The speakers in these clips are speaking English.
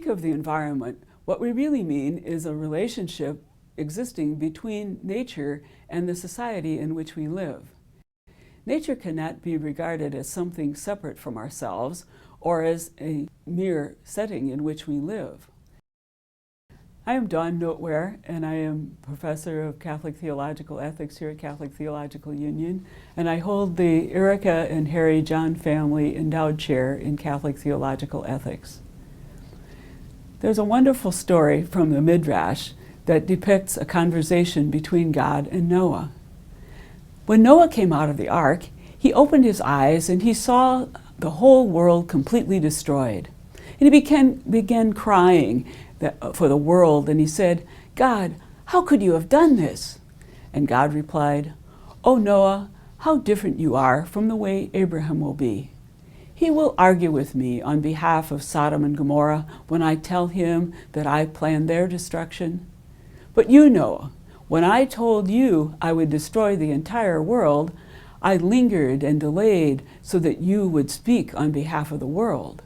speak of the environment, what we really mean is a relationship existing between nature and the society in which we live. Nature cannot be regarded as something separate from ourselves or as a mere setting in which we live. I am Dawn Nothwehr, and I am Professor of Catholic Theological Ethics here at Catholic Theological Union, and I hold the Erica and Harry John Family Endowed Chair in Catholic Theological Ethics. There's a wonderful story from the Midrash that depicts a conversation between God and Noah. When Noah came out of the ark, he opened his eyes and he saw the whole world completely destroyed. And he began crying for the world, and he said, "God, how could you have done this?" And God replied, "Oh Noah, how different you are from the way Abraham will be. He will argue with me on behalf of Sodom and Gomorrah when I tell him that I planned their destruction. But you, Noah, when I told you I would destroy the entire world, I lingered and delayed so that you would speak on behalf of the world.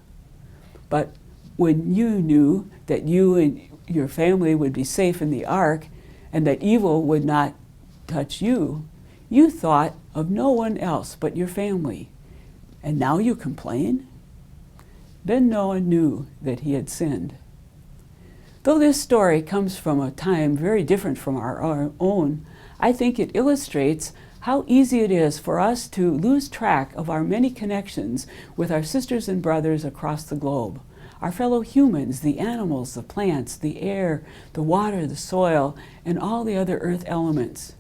But when you knew that you and your family would be safe in the ark and that evil would not touch you, you thought of no one else but your family. And now you complain?" Then Noah knew that he had sinned. Though this story comes from a time very different from our own, I think it illustrates how easy it is for us to lose track of our many connections with our sisters and brothers across the globe, our fellow humans, the animals, the plants, the air, the water, the soil, and all the other earth elements.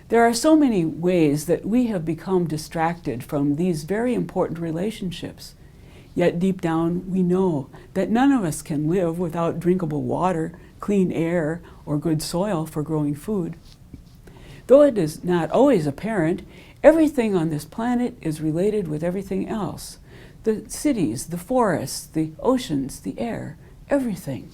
There are so many ways that we have become distracted from these very important relationships. Yet deep down we know that none of us can live without drinkable water, clean air, or good soil for growing food. Though it is not always apparent, everything on this planet is related with everything else. The cities, the forests, the oceans, the air, everything.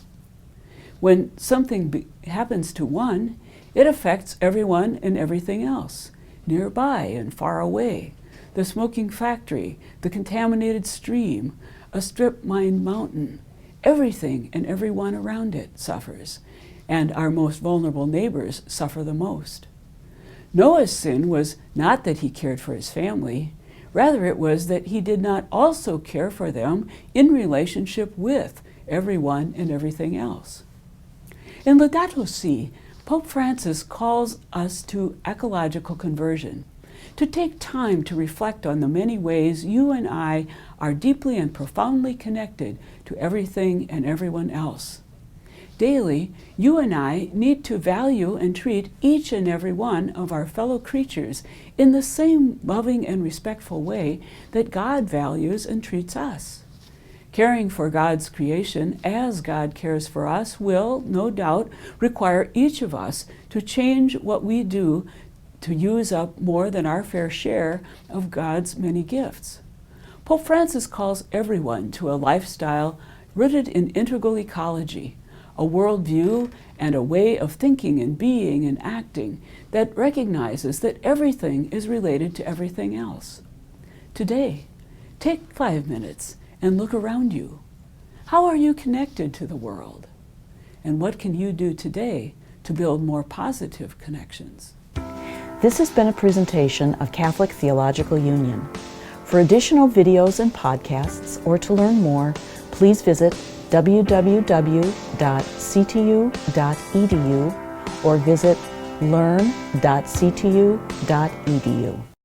When something happens to one, it affects everyone and everything else, nearby and far away. The smoking factory, the contaminated stream, a strip-mined mountain, everything and everyone around it suffers, and our most vulnerable neighbors suffer the most. Noah's sin was not that he cared for his family, rather it was that he did not also care for them in relationship with everyone and everything else. In Laudato Si, Pope Francis calls us to ecological conversion, to take time to reflect on the many ways you and I are deeply and profoundly connected to everything and everyone else. Daily, you and I need to value and treat each and every one of our fellow creatures in the same loving and respectful way that God values and treats us. Caring for God's creation as God cares for us will, no doubt, require each of us to change what we do to use up more than our fair share of God's many gifts. Pope Francis calls everyone to a lifestyle rooted in integral ecology, a worldview and a way of thinking and being and acting that recognizes that everything is related to everything else. Today, take 5 minutes and look around you. How are you connected to the world? And what can you do today to build more positive connections? This has been a presentation of Catholic Theological Union. For additional videos and podcasts, or to learn more, please visit www.ctu.edu or visit learn.ctu.edu.